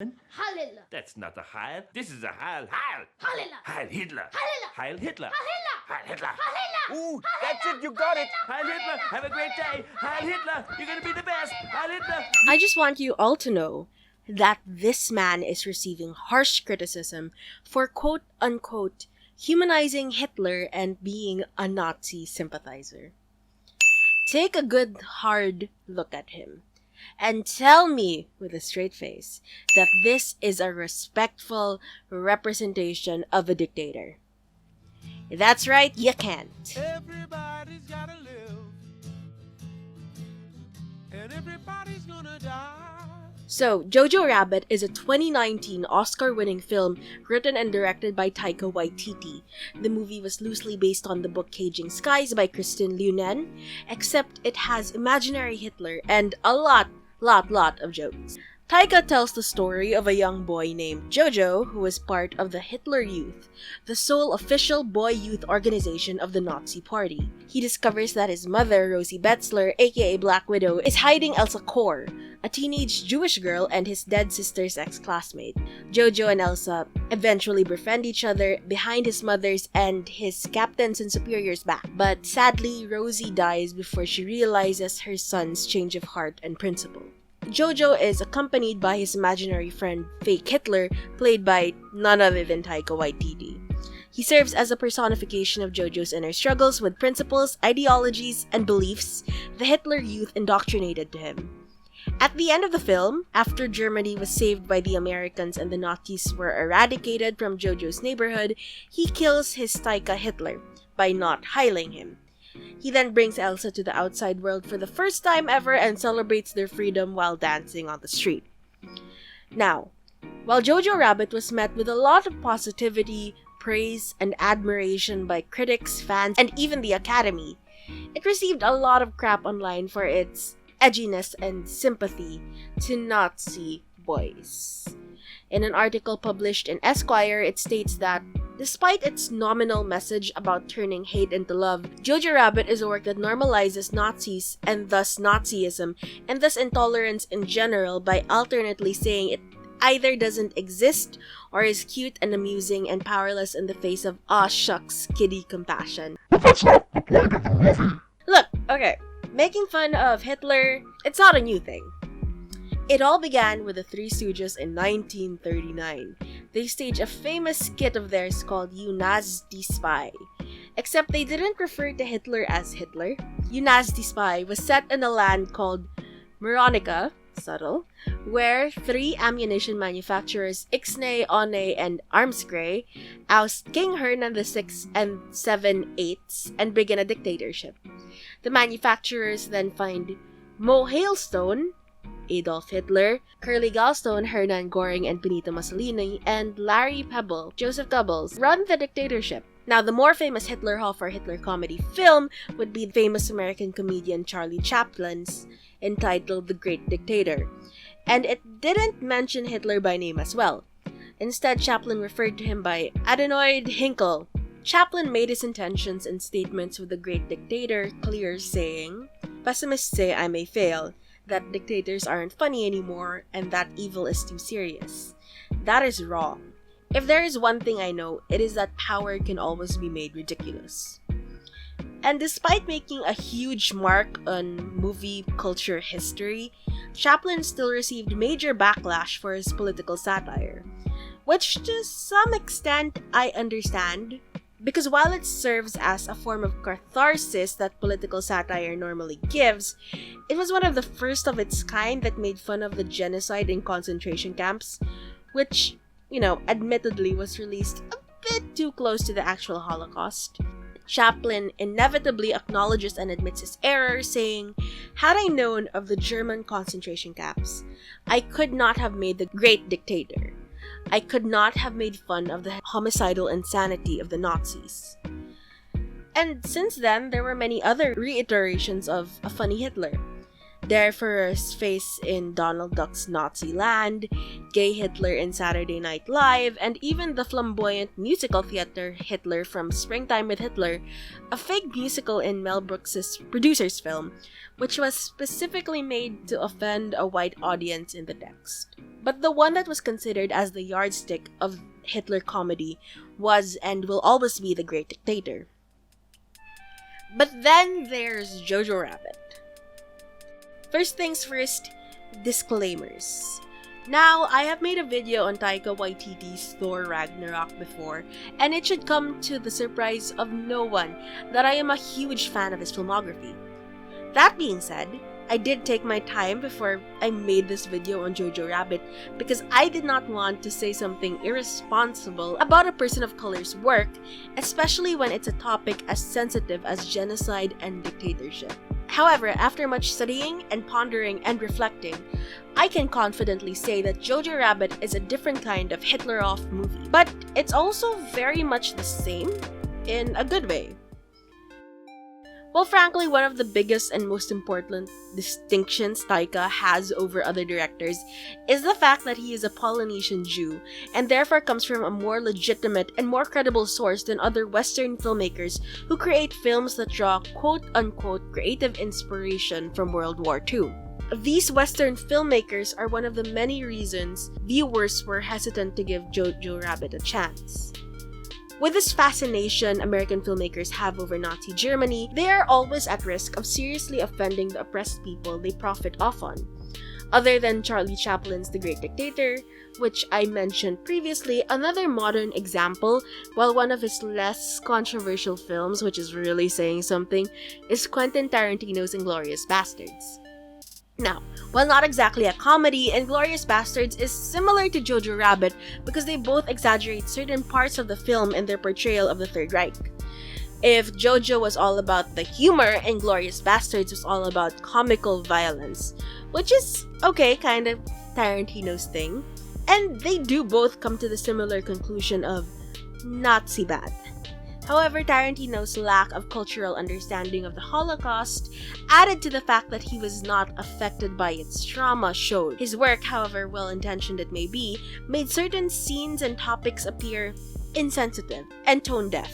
Heil Hitler. That's not a Heil. This is a Heil. Heil. Heil Hitler. Heil Hitler. Heil Hitler. Heil Hitler. Heil Hitler. Heil Hitler. Ooh, that's it, you got it. Heil Hitler. Have a great day. Heil Hitler. You're gonna be the best. Heil Hitler. I just want you all to know that this man is receiving harsh criticism for quote-unquote humanizing Hitler and being a Nazi sympathizer. Take a good hard look at him and tell me with a straight face that this is a respectful representation of a dictator. That's right, you can't. Everybody's gotta live, and everybody's gonna die. So, Jojo Rabbit is a 2019 Oscar-winning film written and directed by Taika Waititi. The movie was loosely based on the book Caging Skies by Kristin Lunen, except it has imaginary Hitler and a lot of jokes. Taika tells the story of a young boy named Jojo who is part of the Hitler Youth, the sole official boy youth organization of the Nazi Party. He discovers that his mother, Rosie Betzler, aka Black Widow, is hiding Elsa Kor, a teenage Jewish girl and his dead sister's ex-classmate. Jojo and Elsa eventually befriend each other behind his mother's and his captain's and superior's back. But sadly, Rosie dies before she realizes her son's change of heart and principle. Jojo is accompanied by his imaginary friend, Fake Hitler, played by none other than Taika Waititi. He serves as a personification of Jojo's inner struggles with principles, ideologies, and beliefs the Hitler Youth indoctrinated to him. At the end of the film, after Germany was saved by the Americans and the Nazis were eradicated from Jojo's neighborhood, he kills his Taika Hitler by not heiling him. He then brings Elsa to the outside world for the first time ever and celebrates their freedom while dancing on the street. Now, while Jojo Rabbit was met with a lot of positivity, praise, and admiration by critics, fans, and even the Academy, it received a lot of crap online for its edginess and sympathy to Nazi boys. In an article published in Esquire, it states that despite its nominal message about turning hate into love, Jojo Rabbit is a work that normalizes Nazis and thus Nazism and thus intolerance in general by alternately saying it either doesn't exist or is cute and amusing and powerless in the face of aw shucks kiddie compassion. But that's not the point of the movie. Look, okay, making fun of Hitler, it's not a new thing. It all began with the Three Stooges in 1939. They staged a famous skit of theirs called You Nasty Spy. Except they didn't refer to Hitler as Hitler. You Nasty Spy was set in a land called Moronica, subtle, where three ammunition manufacturers, Ixnay, Onay, and Armscray, oust King Hernan VI and 7/8 and begin a dictatorship. The manufacturers then find Mo Hailstone, Adolf Hitler, Curly Gallstone, Hernan Goring, and Benito Mussolini, and Larry Pebble, Joseph Goebbels, run the dictatorship. Now, the more famous Hitlerhoff or Hitler comedy film would be the famous American comedian Charlie Chaplin's, entitled The Great Dictator. And it didn't mention Hitler by name as well. Instead, Chaplin referred to him by Adenoid Hinkle. Chaplin made his intentions and statements with The Great Dictator clear, saying, "Pessimists say I may fail, that dictators aren't funny anymore, and that evil is too serious. That is wrong. If there is one thing I know, it is that power can always be made ridiculous." And despite making a huge mark on movie culture history, Chaplin still received major backlash for his political satire, which to some extent I understand. Because while it serves as a form of catharsis that political satire normally gives, it was one of the first of its kind that made fun of the genocide in concentration camps, which, admittedly was released a bit too close to the actual Holocaust. Chaplin inevitably acknowledges and admits his error, saying, "Had I known of the German concentration camps, I could not have made The Great Dictator. I could not have made fun of the homicidal insanity of the Nazis." And since then, there were many other reiterations of a funny Hitler. Der Führer's face in Donald Duck's Nazi Land, Gay Hitler in Saturday Night Live, and even the flamboyant musical theater Hitler from Springtime with Hitler, a fake musical in Mel Brooks's producer's film, which was specifically made to offend a white audience in the text. But the one that was considered as the yardstick of Hitler comedy was and will always be The Great Dictator. But then there's Jojo Rabbit. First things first, disclaimers. Now, I have made a video on Taika Waititi's Thor Ragnarok before, and it should come to the surprise of no one that I am a huge fan of his filmography. That being said, I did take my time before I made this video on Jojo Rabbit because I did not want to say something irresponsible about a person of color's work, especially when it's a topic as sensitive as genocide and dictatorship. However, after much studying and pondering and reflecting, I can confidently say that Jojo Rabbit is a different kind of Hitler-off movie, but it's also very much the same in a good way. Well, frankly, one of the biggest and most important distinctions Taika has over other directors is the fact that he is a Polynesian Jew and therefore comes from a more legitimate and more credible source than other Western filmmakers who create films that draw quote-unquote creative inspiration from World War II. These Western filmmakers are one of the many reasons viewers were hesitant to give Jojo Rabbit a chance. With this fascination American filmmakers have over Nazi Germany, they are always at risk of seriously offending the oppressed people they profit off on. Other than Charlie Chaplin's The Great Dictator, which I mentioned previously, another modern example, while one of his less controversial films, which is really saying something, is Quentin Tarantino's Inglourious Basterds. Now, while not exactly a comedy, Inglourious Basterds is similar to Jojo Rabbit because they both exaggerate certain parts of the film in their portrayal of the Third Reich. If Jojo was all about the humor, Inglourious Basterds was all about comical violence, which is, okay, kind of Tarantino's thing. And they do both come to the similar conclusion of Nazi bad. However, Tarantino's lack of cultural understanding of the Holocaust, added to the fact that he was not affected by its trauma, showed. His work, however well-intentioned it may be, made certain scenes and topics appear insensitive and tone-deaf.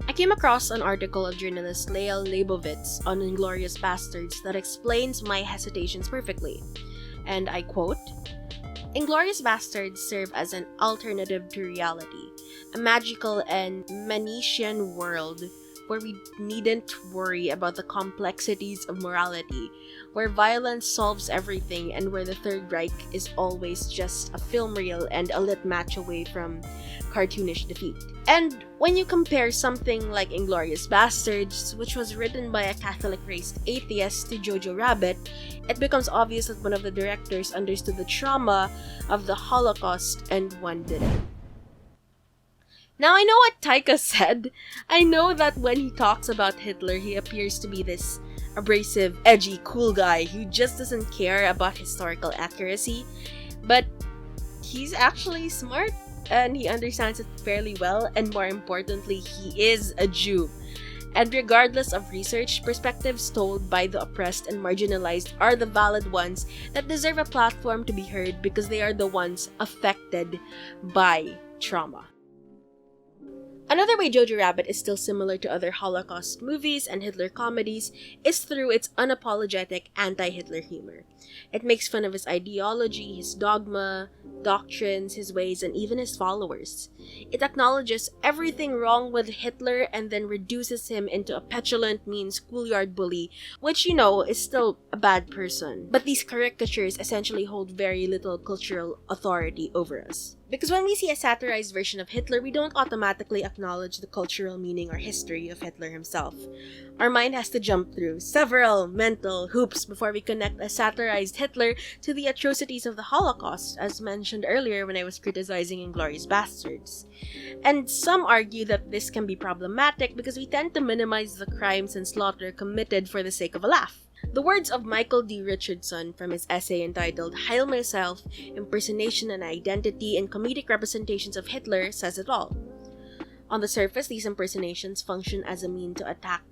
I came across an article of journalist Lael Leibovitz on Inglourious Basterds that explains my hesitations perfectly. And I quote, "Inglourious Basterds serve as an alternative to reality, a magical and Manichean world where we needn't worry about the complexities of morality, where violence solves everything, and where the Third Reich is always just a film reel and a lit match away from cartoonish defeat." And when you compare something like Inglourious Basterds, which was written by a Catholic-raised atheist, to Jojo Rabbit, it becomes obvious that one of the directors understood the trauma of the Holocaust and one didn't. Now, I know what Taika said. I know that when he talks about Hitler, he appears to be this abrasive, edgy, cool guy who just doesn't care about historical accuracy. But he's actually smart, and he understands it fairly well, and more importantly, he is a Jew. And regardless of research, perspectives told by the oppressed and marginalized are the valid ones that deserve a platform to be heard because they are the ones affected by trauma. Another way Jojo Rabbit is still similar to other Holocaust movies and Hitler comedies is through its unapologetic anti-Hitler humor. It makes fun of his ideology, his dogma, doctrines, his ways, and even his followers. It acknowledges everything wrong with Hitler and then reduces him into a petulant, mean schoolyard bully, which, you know, is still a bad person. But these caricatures essentially hold very little cultural authority over us. Because when we see a satirized version of Hitler, we don't automatically acknowledge the cultural meaning or history of Hitler himself. Our mind has to jump through several mental hoops before we connect a satirized Hitler to the atrocities of the Holocaust, as mentioned earlier when I was criticizing Inglourious Basterds. And some argue that this can be problematic because we tend to minimize the crimes and slaughter committed for the sake of a laugh. The words of Michael D. Richardson from his essay entitled "Hail Myself, Impersonation and Identity in Comedic Representations of Hitler" says it all. On the surface, these impersonations function as a mean to attack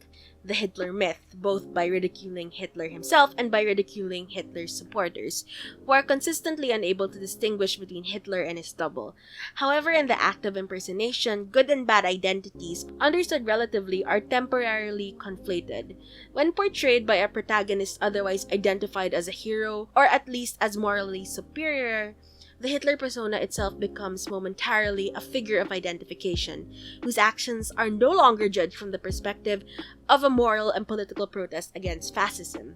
the Hitler myth, both by ridiculing Hitler himself and by ridiculing Hitler's supporters, who are consistently unable to distinguish between Hitler and his double. However, in the act of impersonation, good and bad identities, understood relatively, are temporarily conflated. When portrayed by a protagonist otherwise identified as a hero, or at least as morally superior, the Hitler persona itself becomes momentarily a figure of identification, whose actions are no longer judged from the perspective of a moral and political protest against fascism.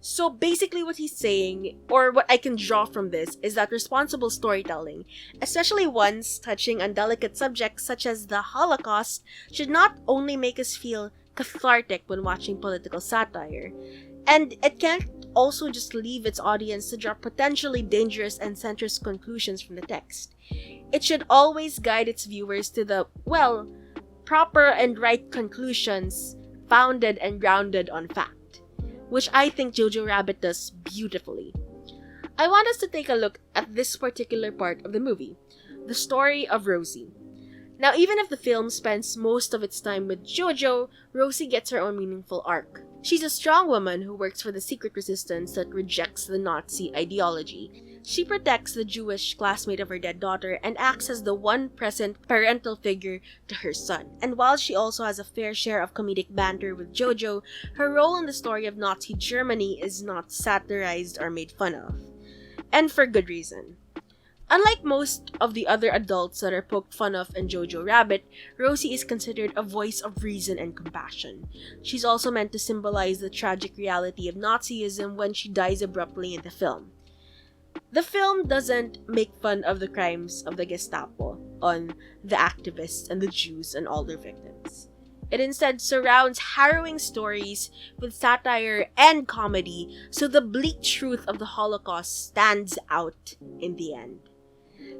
So basically what he's saying, or what I can draw from this, is that responsible storytelling, especially ones touching on delicate subjects such as the Holocaust, should not only make us feel cathartic when watching political satire, and it can't also just leave its audience to draw potentially dangerous and centrist conclusions from the text. It should always guide its viewers to the, well, proper and right conclusions founded and grounded on fact, which I think Jojo Rabbit does beautifully. I want us to take a look at this particular part of the movie, the story of Rosie. Now, even if the film spends most of its time with Jojo, Rosie gets her own meaningful arc. She's a strong woman who works for the secret resistance that rejects the Nazi ideology. She protects the Jewish classmate of her dead daughter and acts as the one present parental figure to her son. And while she also has a fair share of comedic banter with Jojo, her role in the story of Nazi Germany is not satirized or made fun of. And for good reason. Unlike most of the other adults that are poked fun of in Jojo Rabbit, Rosie is considered a voice of reason and compassion. She's also meant to symbolize the tragic reality of Nazism when she dies abruptly in the film. The film doesn't make fun of the crimes of the Gestapo on the activists and the Jews and all their victims. It instead surrounds harrowing stories with satire and comedy, so the bleak truth of the Holocaust stands out in the end.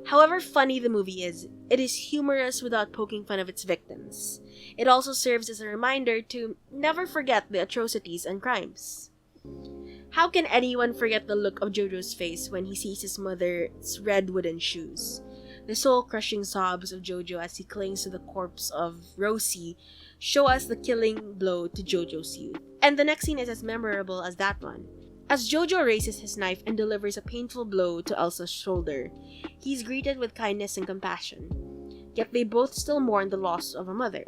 However funny the movie is, it is humorous without poking fun of its victims. It also serves as a reminder to never forget the atrocities and crimes. How can anyone forget the look of Jojo's face when he sees his mother's red wooden shoes? The soul-crushing sobs of Jojo as he clings to the corpse of Rosie show us the killing blow to Jojo's youth. And the next scene is as memorable as that one. As Jojo raises his knife and delivers a painful blow to Elsa's shoulder, he's greeted with kindness and compassion. Yet they both still mourn the loss of a mother.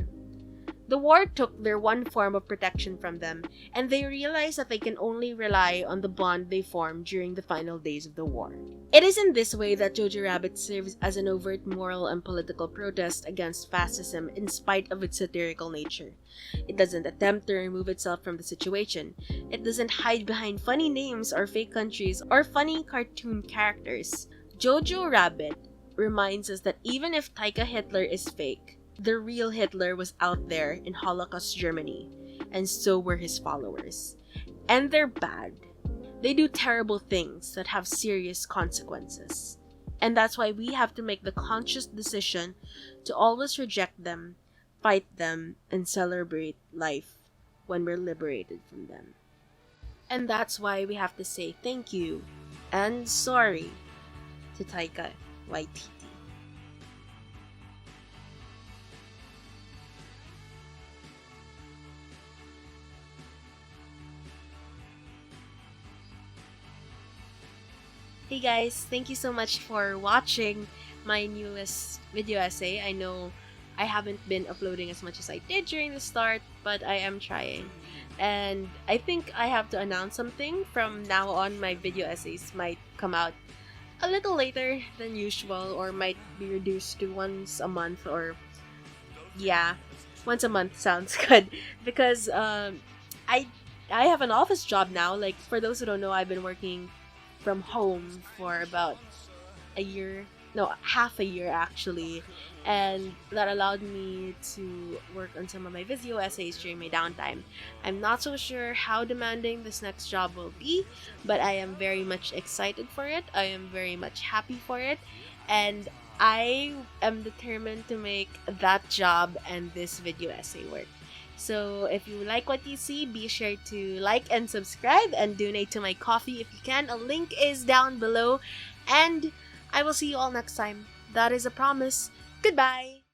The war took their one form of protection from them, and they realize that they can only rely on the bond they formed during the final days of the war. It is in this way that Jojo Rabbit serves as an overt moral and political protest against fascism in spite of its satirical nature. It doesn't attempt to remove itself from the situation. It doesn't hide behind funny names or fake countries or funny cartoon characters. Jojo Rabbit reminds us that even if Taika Hitler is fake, the real Hitler was out there in Holocaust Germany, and so were his followers. And they're bad. They do terrible things that have serious consequences. And that's why we have to make the conscious decision to always reject them, fight them, and celebrate life when we're liberated from them. And that's why we have to say thank you and sorry to Taika Waititi. Hey guys, thank you so much for watching my newest video essay. I know I haven't been uploading as much as I did during the start, but I am trying. And I think I have to announce something. From now on, my video essays might come out a little later than usual, or might be reduced to once a month, or yeah, once a month sounds good. Because I have an office job now. Like, for those who don't know, I've been working from home for about half a year actually, and that allowed me to work on some of my video essays during my downtime. I'm not so sure how demanding this next job will be, but I am very much excited for it. I am very much happy for it, and I am determined to make that job and this video essay work. So if you like what you see, be sure to like and subscribe and donate to my coffee if you can. A link is down below, and I will see you all next time. That is a promise. Goodbye!